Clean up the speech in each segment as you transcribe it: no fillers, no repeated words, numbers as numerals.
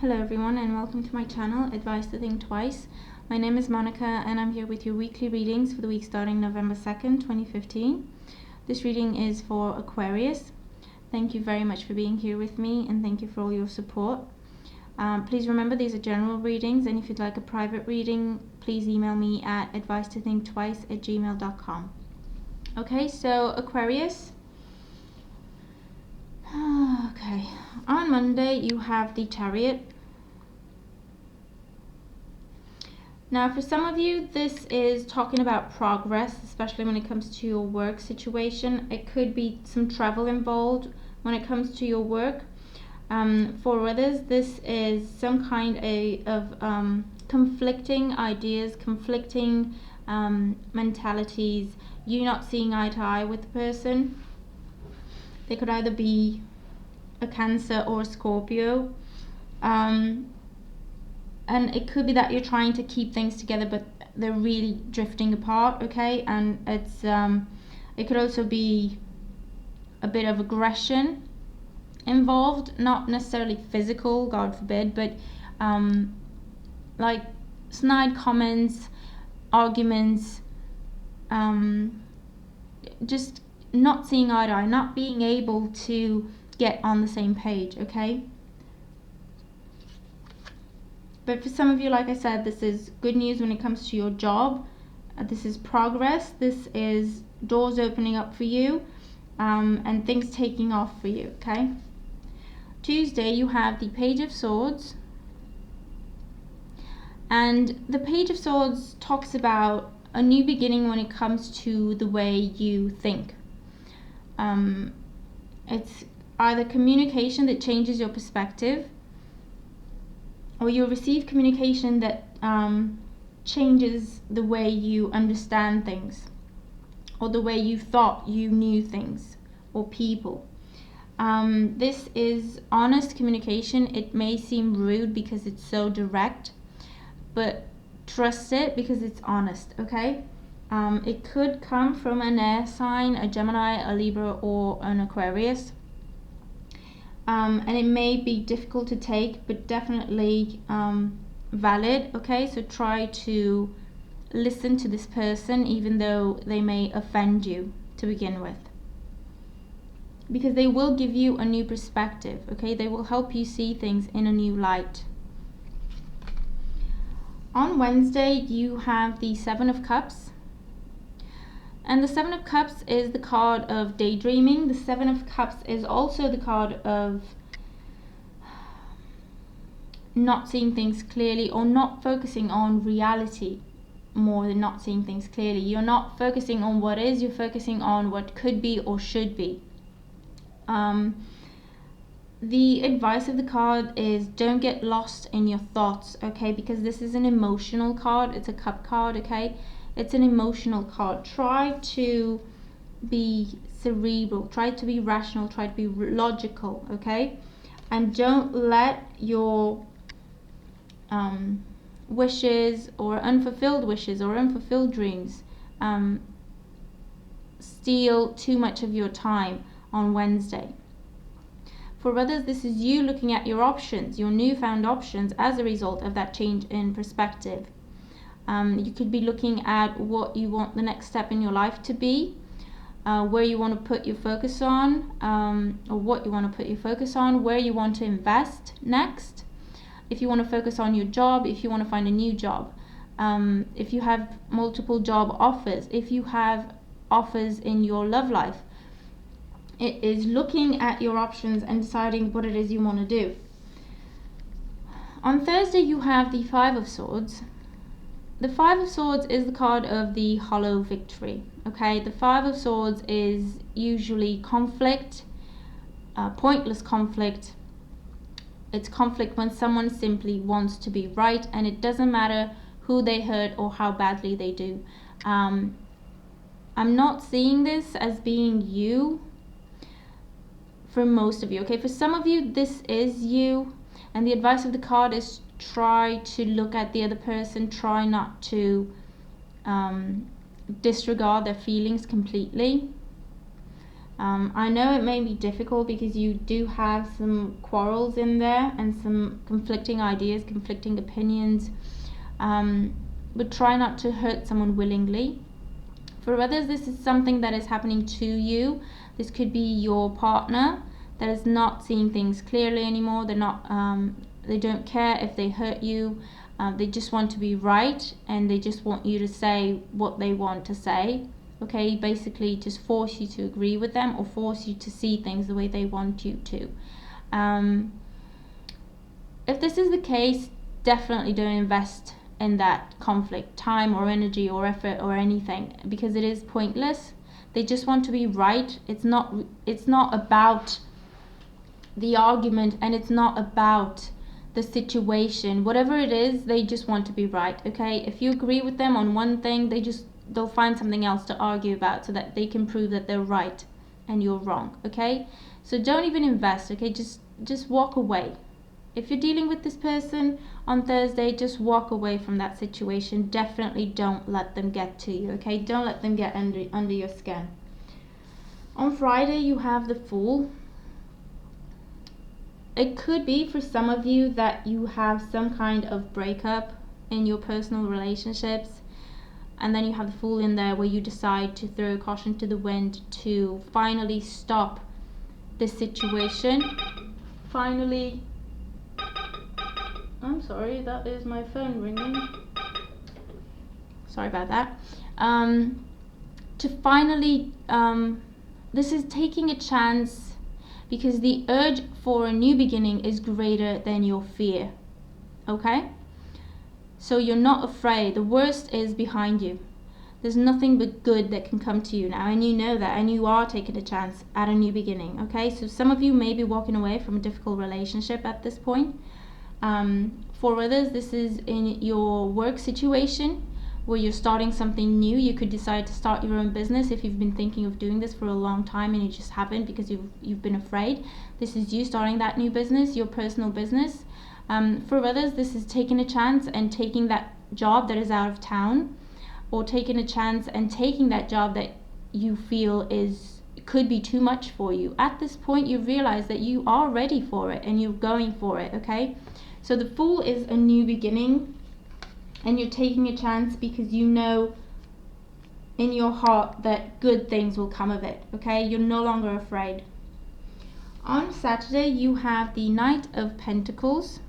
Hello everyone and welcome to my channel, Advice to Think Twice. My name is Monica and I'm here with your weekly readings for the week starting November 2nd, 2015. This reading is for Aquarius. Thank you very much for being here with me and thank you for all your support. Please remember these are general readings, and if you'd like a private reading, please email me at advicetothinktwice@gmail.com. Okay, so Aquarius. Okay, on Monday you have the Chariot. Now for some of you this is talking about progress, especially when it comes to your work situation. It could be some travel involved when it comes to your work. For others this is some kind of conflicting ideas, conflicting mentalities, you not seeing eye to eye with the person. They could either be a Cancer or a Scorpio. And it could be that you're trying to keep things together but they're really drifting apart, okay? And it's it could also be a bit of aggression involved, not necessarily physical, God forbid, but like snide comments, arguments, just not seeing eye to eye, not being able to get on the same page, okay? But for some of you, like I said, this is good news when it comes to your job. This is progress. This is doors opening up for you, and things taking off for you, okay? Tuesday, you have the Page of Swords. And the Page of Swords talks about a new beginning when it comes to the way you think. It's either communication that changes your perspective, or you'll receive communication that changes the way you understand things, or the way you thought you knew things or people. This is honest communication. It may seem rude because it's so direct, but trust it because it's honest, okay? It could come from an air sign, a Gemini, a Libra, or an Aquarius. And it may be difficult to take, but definitely valid, okay? So try to listen to this person even though they may offend you to begin with, because they will give you a new perspective, okay? They will help you see things in a new light. On Wednesday you have the Seven of Cups. And the Seven of Cups is the card of daydreaming. The Seven of Cups is also the card of not seeing things clearly, or not focusing on reality more than not seeing things clearly. You're not focusing on what is, you're focusing on what could be or should be. The advice of the card is don't get lost in your thoughts, okay? Because this is an emotional card. It's a cup card, okay? It's an emotional card. Try to be cerebral, try to be rational, try to be logical, okay? And don't let your wishes or unfulfilled dreams steal too much of your time on Wednesday. For others, this is you looking at your options, your newfound options, as a result of that change in perspective. You could be looking at what you want the next step in your life to be, where you want to put your focus on, or what you want to put your focus on, where you want to invest next. If you want to focus on your job, if you want to find a new job, if you have multiple job offers, if you have offers in your love life. It is looking at your options and deciding what it is you want to do. On Thursday you have the Five of Swords. The Five of Swords is the card of the hollow victory, okay? The Five of Swords is usually conflict, pointless conflict. It's conflict when someone simply wants to be right, and it doesn't matter who they hurt or how badly they do. I'm not seeing this as being you for most of you, okay? For some of you this is you, and the advice of the card is try to look at the other person, try not to disregard their feelings completely. I know it may be difficult because you do have some quarrels in there and some conflicting ideas, conflicting opinions, but try not to hurt someone willingly. For others, this is something that is happening to you. This could be your partner that is not seeing things clearly anymore. They don't care if they hurt you. They just want to be right, and they just want you to say what they want to say. Okay, basically just force you to agree with them or force you to see things the way they want you to. If this is the case, definitely don't invest in that conflict, time or energy or effort or anything, because it is pointless. They just want to be right. It's not about the argument, and it's not about the situation. Whatever it is, they just want to be right. Okay, if you agree with them on one thing, they'll find something else to argue about so that they can prove that they're right and you're wrong. Okay, so don't even invest. Okay, just walk away. If you're dealing with this person on Thursday, just walk away from that situation. Definitely don't let them get to you. Okay, don't let them get under your skin. On Friday, you have the Fool. It could be for some of you that you have some kind of breakup in your personal relationships, and then you have the Fool in there where you decide to throw caution to the wind to finally stop this situation. Finally, I'm sorry, that is my phone ringing. Sorry about that. To finally, this is taking a chance, because the urge for a new beginning is greater than your fear. Okay? So you're not afraid. The worst is behind you. There's nothing but good that can come to you now, and you know that, and you are taking a chance at a new beginning. Okay? So some of you may be walking away from a difficult relationship at this point. For others, this is in your work situation where you're starting something new. You could decide to start your own business if you've been thinking of doing this for a long time and you just haven't because you've been afraid. This is you starting that new business, your personal business. For others, this is taking a chance and taking that job that is out of town, or taking a chance and taking that job that you feel could be too much for you. At this point, you realize that you are ready for it and you're going for it. Okay? So the Fool is a new beginning, and you're taking a chance because you know in your heart that good things will come of it. Okay, you're no longer afraid. On Saturday, you have the Knight of Pentacles.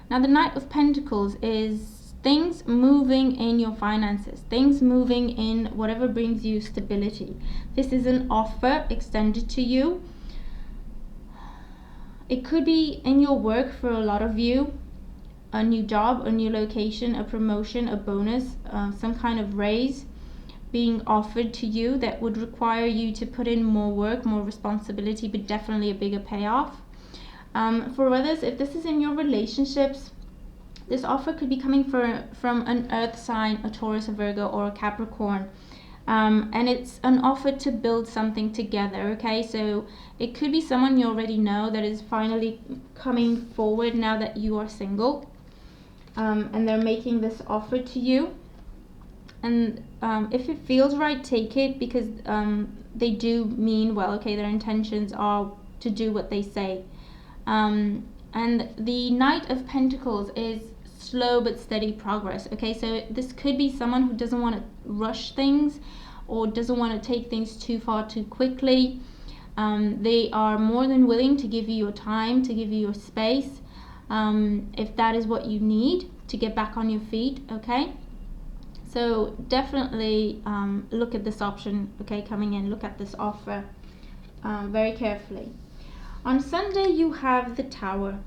Now, the Knight of Pentacles is things moving in your finances, things moving in whatever brings you stability. This is an offer extended to you. It could be in your work for a lot of you, a new job, a new location, a promotion, a bonus, some kind of raise being offered to you that would require you to put in more work, more responsibility, but definitely a bigger payoff. For others, if this is in your relationships, this offer could be coming from an earth sign, a Taurus, a Virgo, or a Capricorn. And it's an offer to build something together. Okay, so it could be someone you already know that is finally coming forward now that you are single, and they're making this offer to you. And if it feels right, take it, because they do mean well. Okay, their intentions are to do what they say. And the Knight of Pentacles is slow but steady progress. Okay, so this could be someone who doesn't want to rush things or doesn't want to take things too far too quickly. They are more than willing to give you your time, to give you your space, if that is what you need to get back on your feet. Okay, so definitely look at this option. Okay, coming in, look at this offer very carefully. On Sunday, you have the Tower.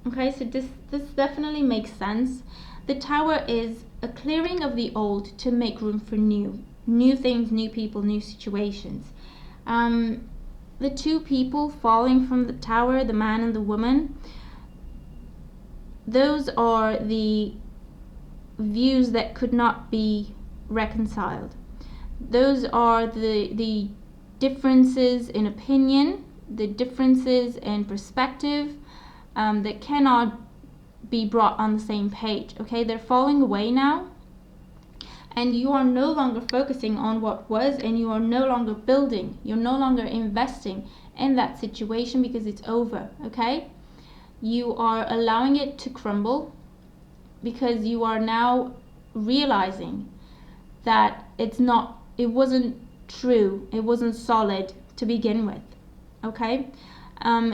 Okay, so this definitely makes sense. The Tower is a clearing of the old to make room for new things, new people, new situations. The two people falling from the tower, the man and the woman, those are the views that could not be reconciled. Those are the differences in opinion, the differences in perspective, that cannot be brought on the same page. Okay, they're falling away now, and you are no longer focusing on what was, and you are no longer building, you're no longer investing in that situation because it's over. Okay, you are allowing it to crumble because you are now realizing that it wasn't true, it wasn't solid to begin with. Okay,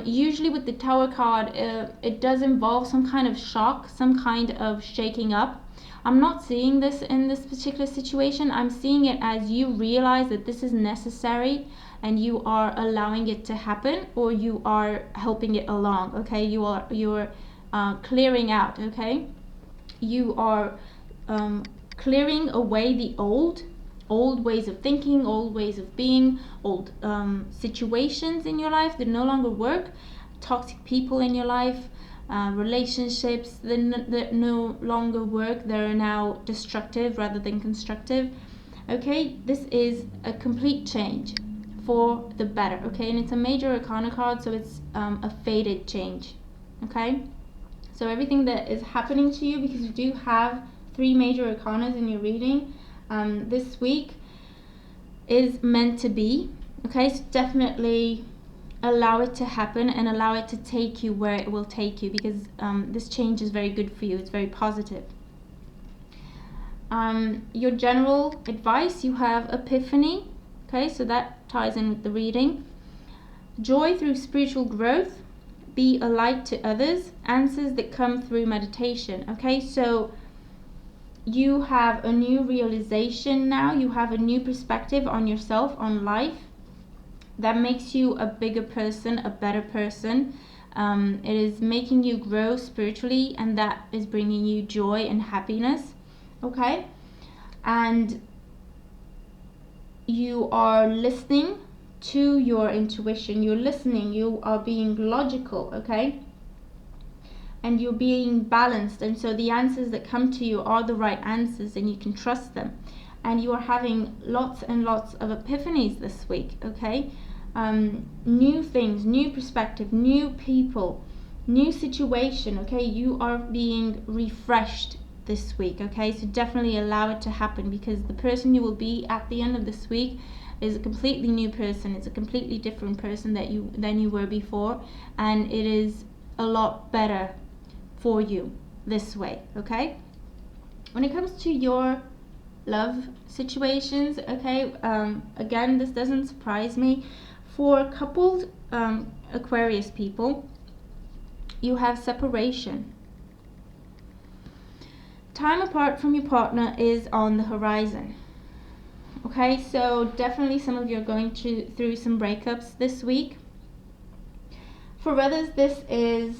usually with the Tower card, it does involve some kind of shock, some kind of shaking up. I'm not seeing this in this particular situation. I'm seeing it as you realize that this is necessary and you are allowing it to happen, or you are helping it along. Okay, you're clearing out. Okay, you are clearing away the old ways of thinking, old ways of being, old situations in your life that no longer work, toxic people in your life, relationships that no longer work, they're now destructive rather than constructive. Okay, this is a complete change for the better. Okay, and it's a major arcana card, so it's a faded change. Okay, so everything that is happening to you, because you do have 3 major arcanas in your reading this week, is meant to be. Okay, so definitely allow it to happen and allow it to take you where it will take you, because this change is very good for you. It's very positive. Your general advice, you have epiphany. Okay, so that ties in with the reading. Joy through spiritual growth. Be a light to others. Answers that come through meditation. Okay, so you have a new realization now. You have a new perspective on yourself, on life, that makes you a bigger person, a better person. It is making you grow spiritually, and that is bringing you joy and happiness. Okay, and you are listening to your intuition. You're listening, you are being logical. Okay, and you're being balanced, and so the answers that come to you are the right answers, and you can trust them. And you are having lots and lots of epiphanies this week. Okay, new things, new perspective, new people, new situation. Okay, you are being refreshed this week. Okay, so definitely allow it to happen, because the person you will be at the end of this week is a completely new person. It's a completely different person than you were before, and it is a lot better for you this way. Okay, when it comes to your love situations, okay, again, this doesn't surprise me. For coupled Aquarius people, you have separation. Time apart from your partner is on the horizon. Okay, so definitely some of you are going through some breakups this week. For others, this is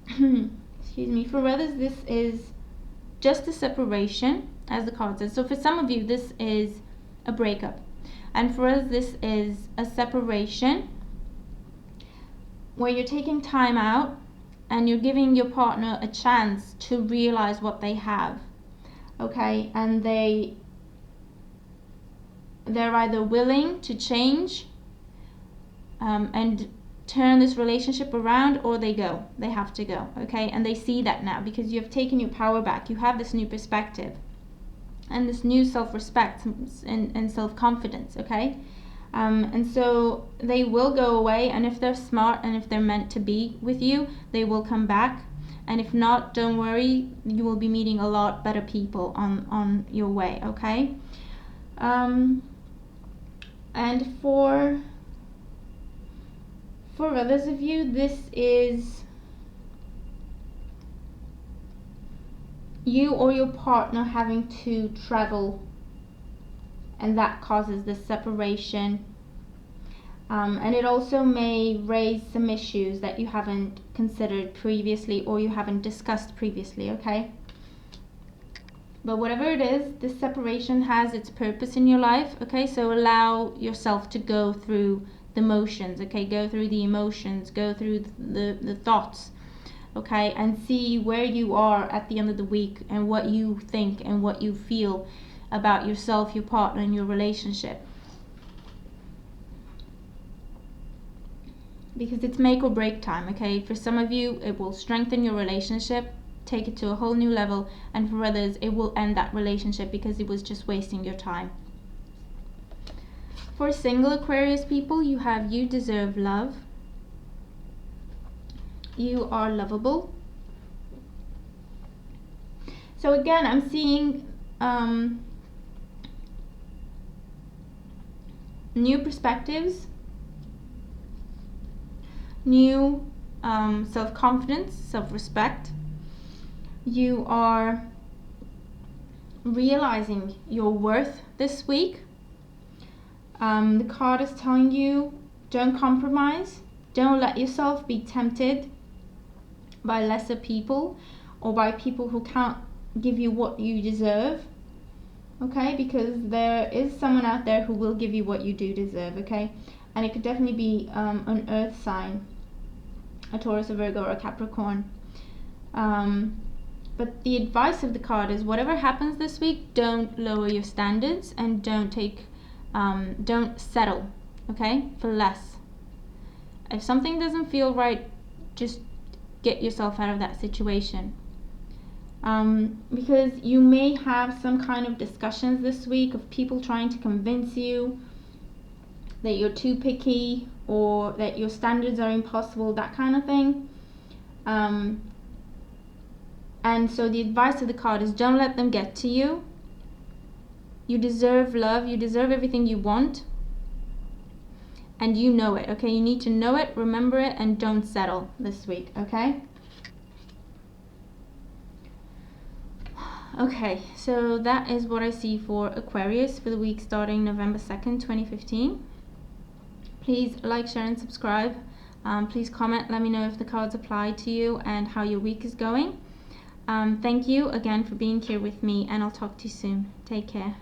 excuse me, for others this is just a separation, as the card says. So for some of you, this is a breakup, and for us, this is a separation where you're taking time out and you're giving your partner a chance to realize what they have. Okay, and they're either willing to change and turn this relationship around, or they have to go. Okay, and they see that now, because you have taken your power back. You have this new perspective and this new self-respect and self-confidence. Okay, and so they will go away, and if they're smart and if they're meant to be with you, they will come back. And if not, don't worry, you will be meeting a lot better people on your way. Okay, and for others of you, this is you or your partner having to travel, and that causes this separation. And it also may raise some issues that you haven't considered previously, or you haven't discussed previously. Okay, but whatever it is, this separation has its purpose in your life. Okay, so allow yourself to go through the motions. Okay, go through the emotions, go through the thoughts. Okay, and see where you are at the end of the week, and what you think and what you feel about yourself, your partner, and your relationship. Because it's make or break time. Okay, for some of you, it will strengthen your relationship. take it to a whole new level, and for others it will end that relationship because it was just wasting your time. For single Aquarius people, you have you deserve love. You are lovable. So again, I'm seeing new perspectives, new self-confidence, self-respect. You are realizing your worth this week. The card is telling you, don't compromise. Don't let yourself be tempted by lesser people or by people who can't give you what you deserve. Okay, because there is someone out there who will give you what you do deserve. Okay, and it could definitely be an earth sign, a Taurus, a Virgo, or a Capricorn. But the advice of the card is, whatever happens this week, don't lower your standards and don't settle, okay, for less. If something doesn't feel right, just get yourself out of that situation. Because you may have some kind of discussions this week of people trying to convince you that you're too picky or that your standards are impossible, that kind of thing. And so the advice of the card is, don't let them get to you. You deserve love, you deserve everything you want, and you know it, okay? You need to know it, remember it, and don't settle this week, okay? Okay, so that is what I see for Aquarius for the week starting November 2nd, 2015. Please like, share, and subscribe. Please comment, let me know if the cards apply to you and how your week is going. Thank you again for being here with me, and I'll talk to you soon. Take care.